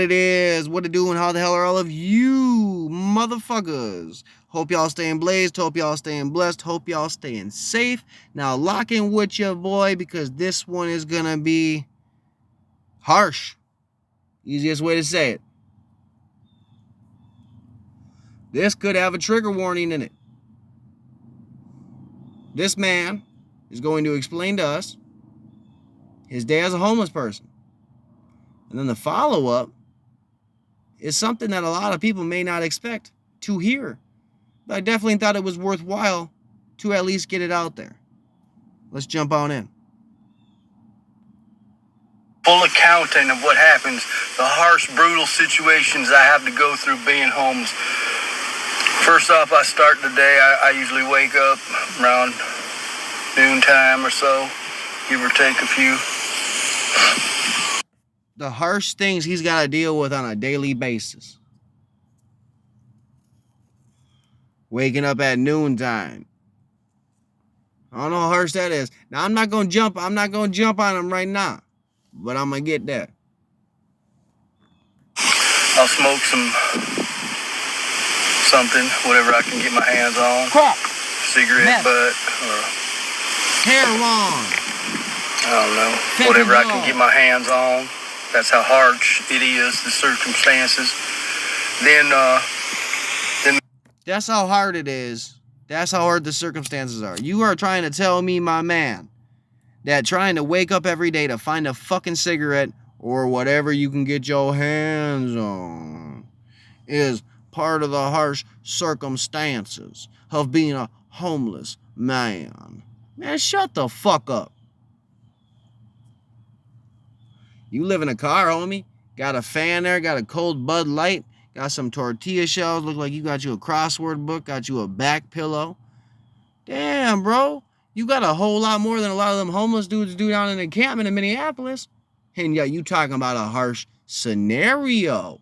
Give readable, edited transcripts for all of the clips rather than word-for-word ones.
It is. What it do and how the hell are all of you motherfuckers? Hope y'all staying blazed. Hope y'all staying blessed. Hope y'all staying safe. Now lock in with your boy because this one is gonna be harsh. Easiest way to say it. This could have a trigger warning in it. This man is going to explain to us his day as a homeless person. And then the follow-up is something that a lot of people may not expect to hear. But I definitely thought it was worthwhile to at least get it out there. Let's jump on in. Full accounting of what happens, the harsh, brutal situations I have to go through being homeless. First off, I start the day, I usually wake up around noontime or so, give or take a few. The harsh things he's got to deal with on a daily basis. Waking up at noontime. I don't know how harsh that is. Now I'm not gonna jump on him right now. But I'm gonna get there. I'll smoke something, whatever I can get my hands on. Crack. Cigarette Meth. butt or Heroin. I don't know. Whatever I can get my hands on. That's how harsh it is, the circumstances. Then that's how hard it is. That's how hard the circumstances are. You are trying to tell me, my man, that trying to wake up every day to find a fucking cigarette or whatever you can get your hands on is part of the harsh circumstances of being a homeless man. Man, shut the fuck up. You live in a car, homie. Got a fan there, got a cold Bud Light, got some tortilla shells, look like you got you a crossword book, got you a back pillow. Damn, bro. You got a whole lot more than a lot of them homeless dudes do down in the encampment in Minneapolis. And yeah, you talking about a harsh scenario.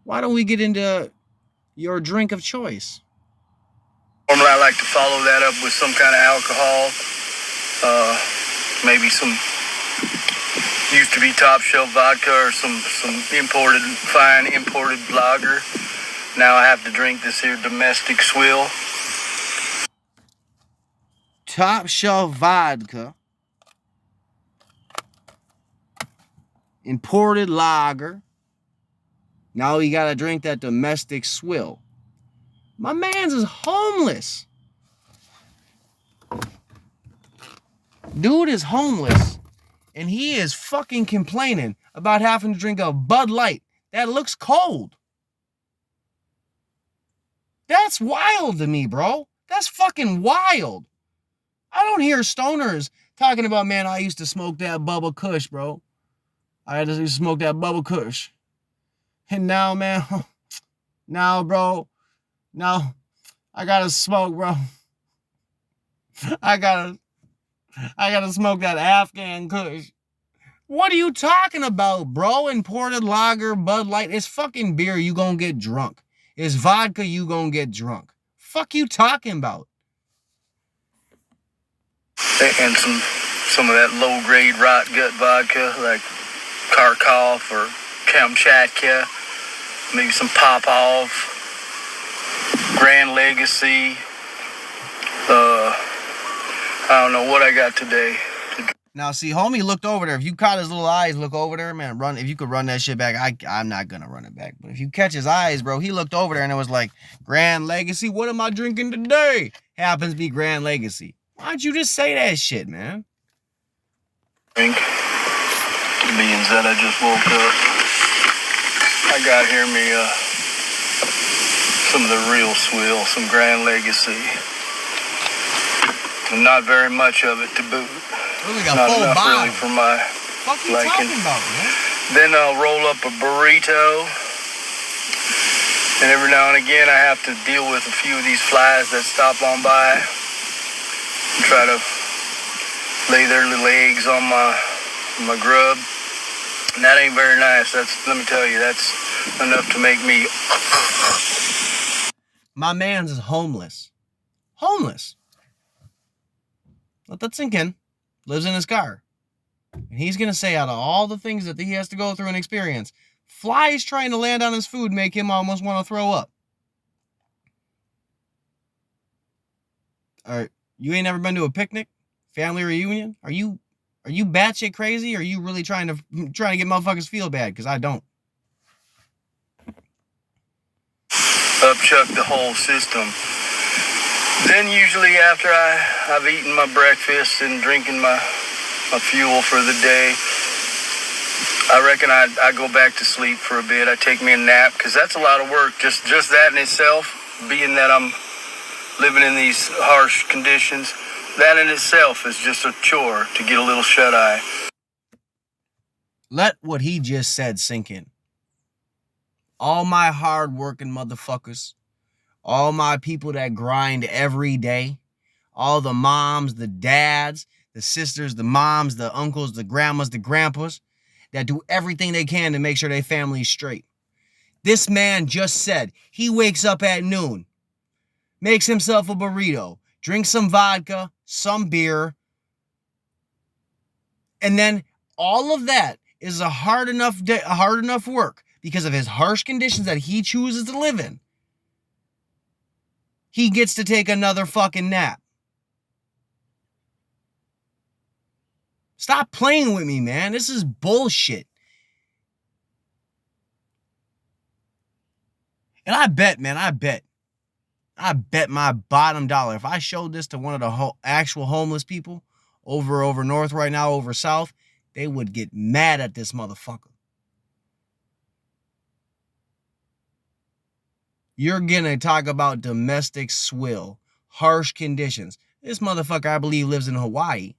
Why don't we get into your drink of choice? Normally I like to follow that up with some kind of alcohol. Maybe some used to be top shelf vodka or some fine imported lager. Now I have to drink this here domestic swill. Top shelf vodka, imported lager. Now you gotta drink that domestic swill. My man's is homeless. Dude is homeless. And he is fucking complaining about having to drink a Bud Light that looks cold. That's wild to me, bro. That's fucking wild. I don't hear stoners talking about, man, I used to smoke that Bubba Kush, bro. I used to smoke that Bubba Kush. And now, man, bro, now I gotta smoke, bro. I gotta smoke that Afghan Kush. What are you talking about, bro? Imported lager, Bud Light. It's fucking beer. You gonna get drunk. It's vodka. You gonna get drunk. Fuck you talking about? And some of that low-grade rot gut vodka, like Kharkov or Kamchatka, maybe some Popov, Grand Legacy. I don't know what I got today. Now, see, homie looked over there. If you caught his little eyes, look over there, man. Run. If you could run that shit back, I'm not gonna run it back. But if you catch his eyes, bro, he looked over there and it was like, Grand Legacy. What am I drinking today? Happens to be Grand Legacy. Why'd you just say that shit, man? Drink. Being that I just woke up, I got here some of the real swill, some Grand Legacy. And not very much of it to boot. Really got not full enough bottle. really for my What you liking. talking about, man? Then I'll roll up a burrito. And every now and again I have to deal with a few of these flies that stop on by. And try to lay their little eggs on my grub. And that ain't very nice. Let me tell you, that's enough to make me. My man's is homeless. Homeless. Let that sink in. Lives in his car. And he's going to say out of all the things that he has to go through and experience, Flies trying to land on his food make him almost want to throw up. All right, you ain't never been to a picnic, family reunion? Are you batshit crazy? Or are you really trying to get motherfuckers feel bad? Because I don't. Upchuck the whole system. Then usually after I've eaten my breakfast and drinking my fuel for the day, I reckon I go back to sleep for a bit. I take me a nap because that's a lot of work. Just that in itself, being that I'm living in these harsh conditions, that in itself is just a chore to get a little shut-eye. Let what he just said sink in. All my hard-working motherfuckers, all my people that grind every day, all the moms, the dads, the sisters, the moms, the uncles, the grandmas, the grandpas, that do everything they can to make sure their family's straight. This man just said he wakes up at noon, makes himself a burrito, drinks some vodka, some beer, and then all of that is a hard enough work because of his harsh conditions that he chooses to live in. He gets to take another fucking nap. Stop playing with me, man. This is bullshit. And I bet my bottom dollar, if I showed this to one of the actual homeless people over north right now, over south, they would get mad at this motherfucker. You're gonna talk about domestic swill, harsh conditions. This motherfucker, I believe, lives in Hawaii.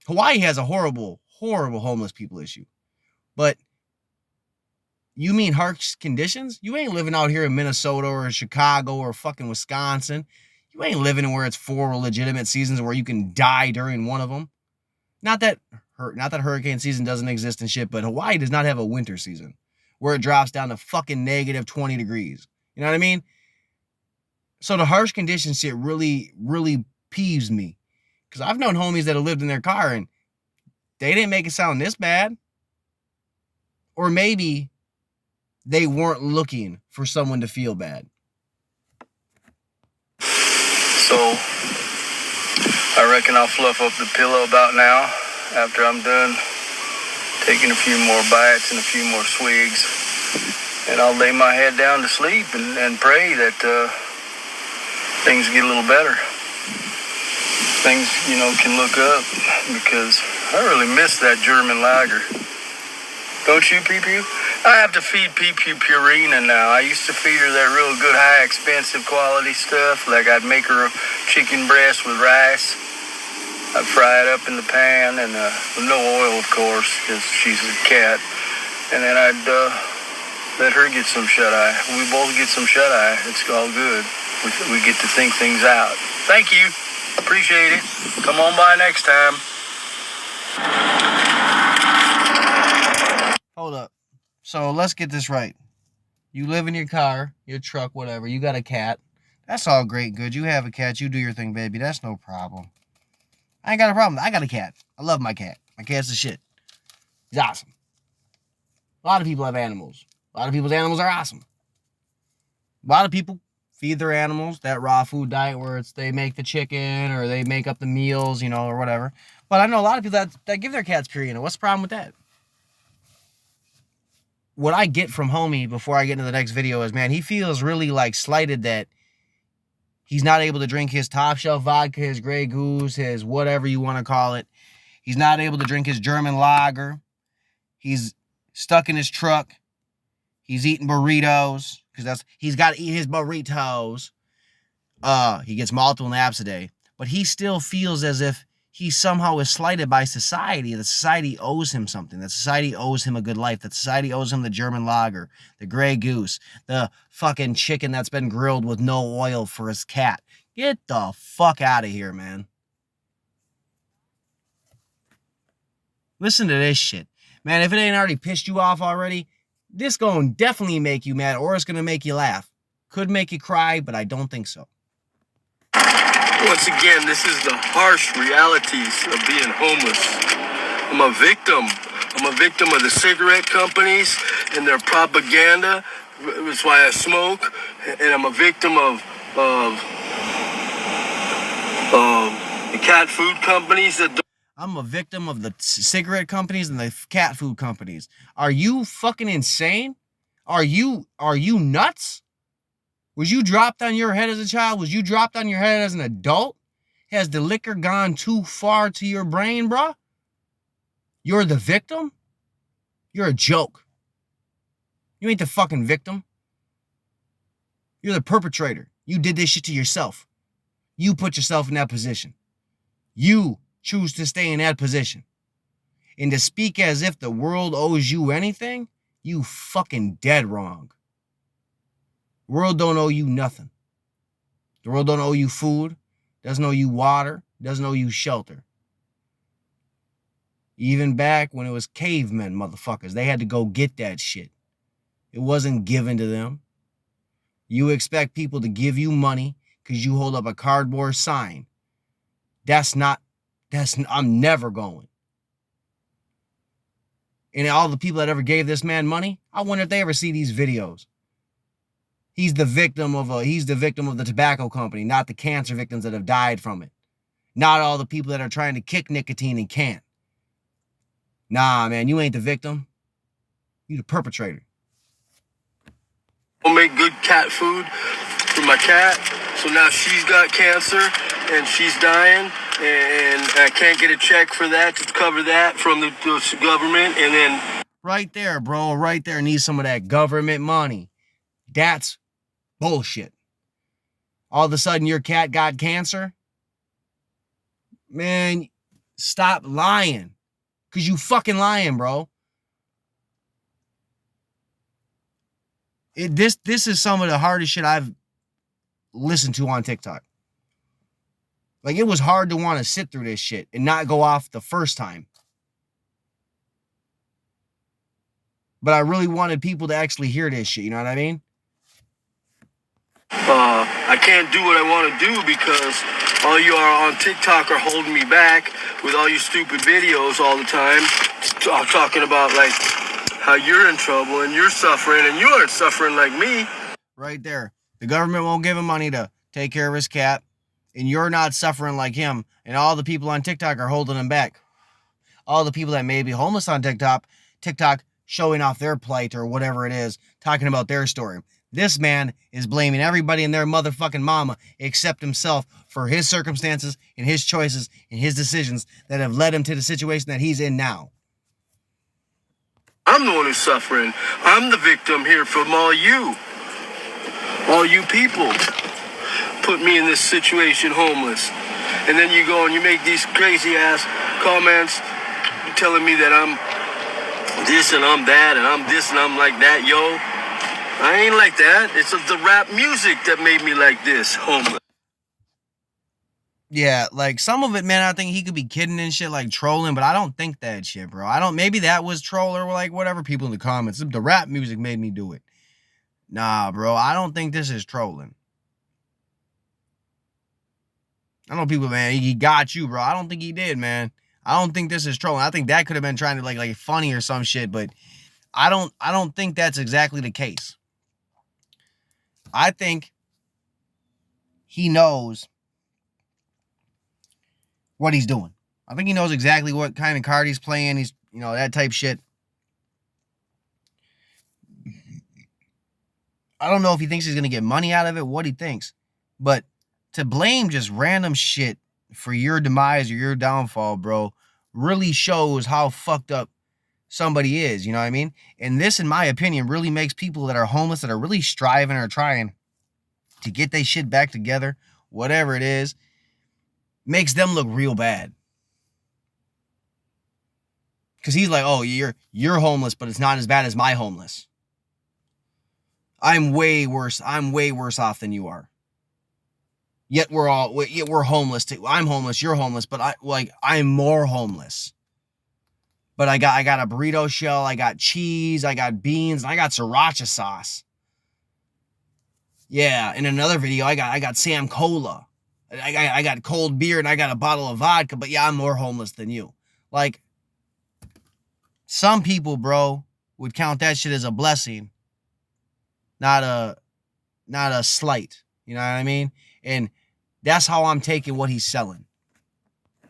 Hawaii has a horrible, horrible homeless people issue. But you mean harsh conditions? You ain't living out here in Minnesota or Chicago or fucking Wisconsin. You ain't living in where it's 4 legitimate seasons where you can die during one of them. Not that hurricane season doesn't exist and shit, but Hawaii does not have a winter season where it drops down to fucking negative 20 degrees. You know what I mean? So the harsh condition shit really, really peeves me. Because I've known homies that have lived in their car and they didn't make it sound this bad. Or maybe they weren't looking for someone to feel bad. So I reckon I'll fluff up the pillow about now after I'm done taking a few more bites and a few more swigs. And I'll lay my head down to sleep and pray that things get a little better. Things, can look up, because I really miss that German lager. Don't you, Pee-Pew? I have to feed Pee-Pew Purina now. I used to feed her that real good, high, expensive quality stuff. Like I'd make her a chicken breast with rice. I'd fry it up in the pan, and with no oil, of course, because she's a cat. And then I'd let her get some shut-eye. We both get some shut-eye. It's all good. We get to think things out. Thank you. Appreciate it. Come on by next time. Hold up. So let's get this right. You live in your car, your truck, whatever. You got a cat. That's all great, good. You have a cat. You do your thing, baby. That's no problem. I ain't got a problem. I got a cat. I love my cat. My cat's the shit. He's awesome. A lot of people have animals. A lot of people's animals are awesome. A lot of people feed their animals that raw food diet where it's they make the chicken or they make up the meals, or whatever. But I know a lot of people that give their cats Purina. What's the problem with that? What I get from homie before I get into the next video is, man, he feels really like slighted that he's not able to drink his top shelf vodka, his Grey Goose, his whatever you want to call it. He's not able to drink his German lager. He's stuck in his truck. He's eating burritos because he's got to eat his burritos. He gets multiple naps a day, but he still feels as if he somehow is slighted by society. That society owes him something. That society owes him a good life. That society owes him the German lager, the Grey Goose, the fucking chicken that's been grilled with no oil for his cat. Get the fuck out of here, man. Listen to this shit. Man, if it ain't already pissed you off already, this gonna definitely make you mad, or it's gonna make you laugh. Could make you cry, but I don't think so. Once again, this is the harsh realities of being homeless. I'm a victim I'm a victim of the cigarette companies and their propaganda. That's why I smoke. And I'm a victim of the cat food companies that. I'm a victim of the cigarette companies and the cat food companies. Are you fucking insane? Are you nuts? Was you dropped on your head as a child? Was you dropped on your head as an adult? Has the liquor gone too far to your brain, bro? You're the victim? You're a joke. You ain't the fucking victim. You're the perpetrator. You did this shit to yourself. You put yourself in that position. You choose to stay in that position. And to speak as if the world owes you anything, you fucking dead wrong. The world don't owe you nothing. The world don't owe you food, doesn't owe you water, doesn't owe you shelter. Even back when it was cavemen, motherfuckers, they had to go get that shit. It wasn't given to them. You expect people to give you money because you hold up a cardboard sign. I'm never going. And all the people that ever gave this man money, I wonder if they ever see these videos. He's the victim of the tobacco company, not the cancer victims that have died from it. Not all the people that are trying to kick nicotine and can't. Nah, man, you ain't the victim. You the perpetrator. I'll make good cat food for my cat. So now she's got cancer and she's dying, and I can't get a check for that to cover that from the government. And then right there, bro, right there, needs some of that government money. That's bullshit. All of a sudden your cat got cancer? Man, stop lying. Because you fucking lying, bro. This is some of the hardest shit I've listened to on TikTok. Like, it was hard to want to sit through this shit and not go off the first time. But I really wanted people to actually hear this shit, you know what I mean? I can't do what I want to do because all you are on TikTok are holding me back with all your stupid videos all the time, talking about like how you're in trouble and you're suffering and you aren't suffering like me. Right there. The government won't give him money to take care of his cat, and you're not suffering like him, and all the people on TikTok are holding him back. All the people that may be homeless on TikTok showing off their plight or whatever it is, talking about their story. This man is blaming everybody and their motherfucking mama except himself for his circumstances and his choices and his decisions that have led him to the situation that he's in now. I'm the one who's suffering. I'm the victim here from all you people put me in this situation, homeless. And then you go and you make these crazy ass comments telling me that I'm this and I'm that and I'm this and I'm like that. Yo, I ain't like that. It's the rap music that made me like this, homeless. Yeah, like some of it, man, I think he could be kidding and shit, like trolling, but I don't think that shit, bro. Maybe that was troll or like whatever, people in the comments. The rap music made me do it. Nah, bro, I don't think this is trolling. I know people, man, he got you, bro. I don't think he did, man. I don't think this is trolling. I think that could have been trying to like funny or some shit, but I don't think that's exactly the case. I think he knows what he's doing. I think he knows exactly what kind of card he's playing. He's, that type shit. I don't know if he thinks he's going to get money out of it, what he thinks. But to blame just random shit for your demise or your downfall, bro, really shows how fucked up somebody is, you know what I mean? And this, in my opinion, really makes people that are homeless, that are really striving or trying to get their shit back together, whatever it is, makes them look real bad. Because he's like, oh, you're homeless, but it's not as bad as my homeless. I'm way worse off than you are. Yet we're homeless too. I'm homeless, you're homeless, but I'm more homeless. But I got a burrito shell, I got cheese, I got beans, and I got sriracha sauce. Yeah, in another video, I got Sam Cola. I got cold beer and I got a bottle of vodka, but yeah, I'm more homeless than you. Like, Some people, bro, would count that shit as a blessing, not a slight. You know what I mean? And that's how I'm taking what he's selling.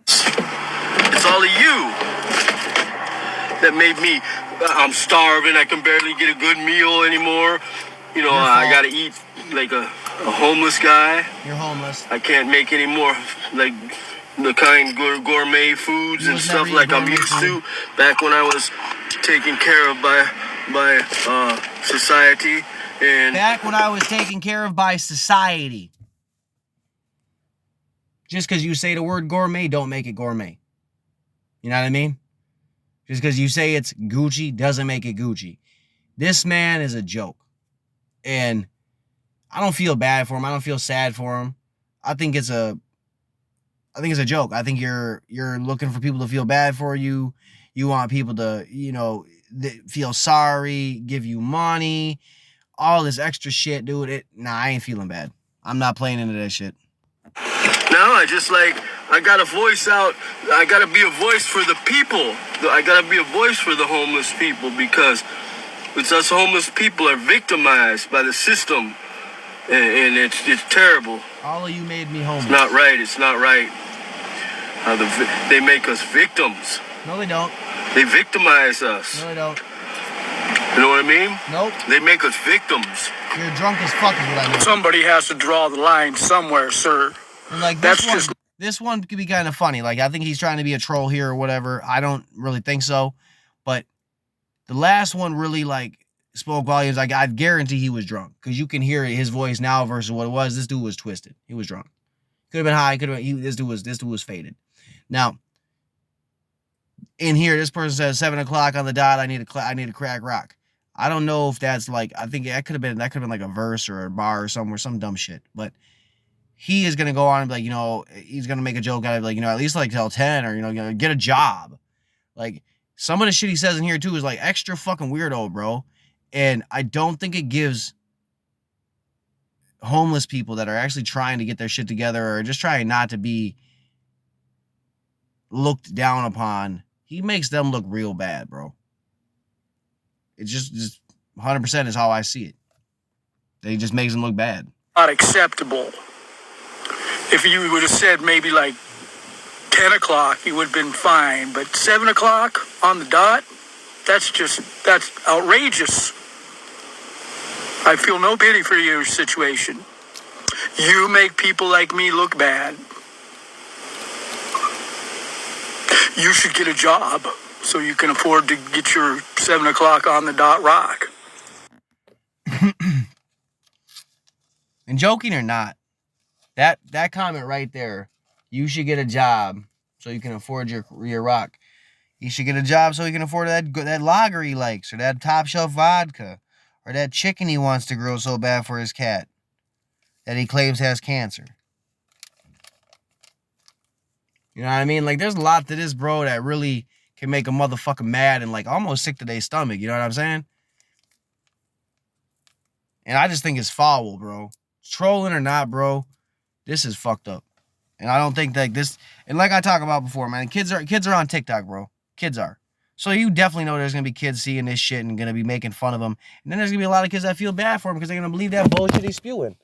It's all of you that made me. I'm starving. I can barely get a good meal anymore. You know, I gotta eat like a homeless guy. You're homeless. I can't make any more like the kind gourmet foods and stuff like I'm used to back when I was taken care of by society. And back when I was taken care of by society. Just because you say the word gourmet, don't make it gourmet. You know what I mean? Just because you say it's Gucci doesn't make it Gucci. This man is a joke. And I don't feel bad for him. I don't feel sad for him. I think it's a joke. I think you're looking for people to feel bad for you. You want people to, you know, feel sorry, give you money, all this extra shit, dude. I ain't feeling bad. I'm not playing into that shit. No, I gotta voice out. I gotta be a voice for the people. I gotta be a voice for the homeless people because it's us homeless people are victimized by the system, and it's terrible. All of you made me homeless. It's not right. It's not right. They make us victims. No, they don't. They victimize us. No, they don't. You know what I mean? Nope. They make us victims. You're drunk as fuck is what I mean. Somebody has to draw the line somewhere, sir. And like this one could be kind of funny. Like I think he's trying to be a troll here or whatever. I don't really think so. But the last one really like spoke volumes. Like I guarantee he was drunk because you can hear his voice now versus what it was. This dude was twisted. He was drunk. Could have been high. This dude was faded. Now in here, this person says 7 o'clock on the dot. I need a crack rock. I don't know if that's like, I think that could have been like a verse or a bar or somewhere, some dumb shit. But he is gonna go on and be like, you know, he's gonna make a joke out of like, you know, at least like till 10 or, you know, get a job. Like some of the shit he says in here too is like extra fucking weirdo, bro. And I don't think it gives homeless people that are actually trying to get their shit together or just trying not to be looked down upon. He makes them look real bad, bro. It's just 100% is how I see it. He just makes them look bad. Not acceptable. If you would have said maybe like 10 o'clock, you would have been fine. But 7 o'clock on the dot, that's outrageous. I feel no pity for your situation. You make people like me look bad. You should get a job so you can afford to get your 7 o'clock on the dot rock. And joking or not, that comment right there, you should get a job so you can afford your rock. You should get a job so you can afford that lager he likes, or that top shelf vodka, or that chicken he wants to grow so bad for his cat that he claims has cancer. You know what I mean? Like, there's a lot to this, bro, that really can make a motherfucker mad and, like, almost sick to their stomach. You know what I'm saying? And I just think it's foul, bro. Trolling or not, bro, this is fucked up. And I don't think like this, and like I talked about before, man, kids are on TikTok, bro. Kids are. So you definitely know there's going to be kids seeing this shit and going to be making fun of them. And then there's going to be a lot of kids that feel bad for him because they're going to believe that bullshit he's spewing.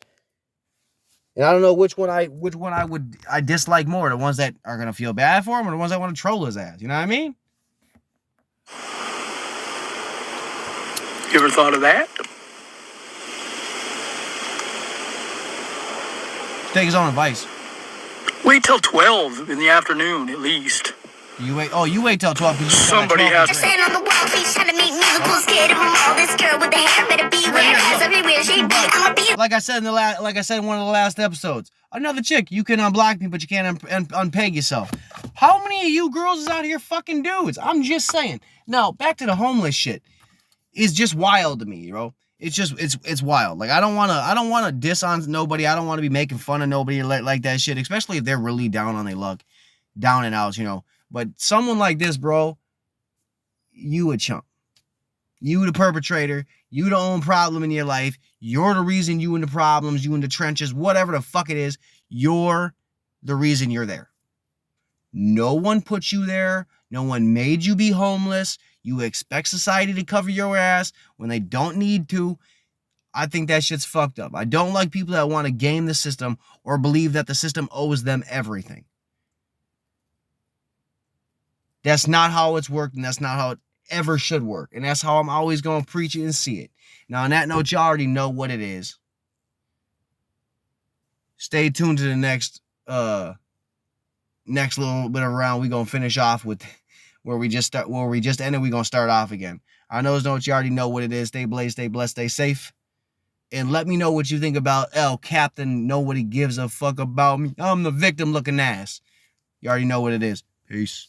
And I don't know which one I dislike more, the ones that are going to feel bad for him or the ones that want to troll his ass. You know what I mean? You ever thought of that? Take his own advice. Wait till 12 in the afternoon, at least. You wait till 12 because somebody has to. Stand on the wall, please try to make me look cool, scared of them all. This girl with the hair better beware. As everywhere she be, I'ma be. Like I said in one of the last episodes, another chick, you can unblock me, but you can't unpeg yourself. How many of you girls is out here fucking dudes? I'm just saying. Now, back to the homeless shit. It's just wild to me, bro. It's wild. Like I don't wanna diss on nobody. I don't want to be making fun of nobody like that shit, especially if they're really down on their luck, down and out, you know. But someone like this, bro, you a chump. You the perpetrator. You the only problem in your life. You're the reason you in the problems, you in the trenches, whatever the fuck it is. You're the reason you're there. No one put you there. No one made you be homeless. You expect society to cover your ass when they don't need to. I think that shit's fucked up. I don't like people that want to game the system or believe that the system owes them everything. That's not how it's worked, and that's not how it ever should work. And that's how I'm always going to preach it and see it. Now, on that note, y'all already know what it is. Stay tuned to the next little bit of round. We're going to finish off with where we just ended. We're going to start off again. I know you already know what it is. Stay blazed, stay blessed, stay safe. And let me know what you think about Captain. Nobody gives a fuck about me. I'm the victim looking ass. You already know what it is. Peace.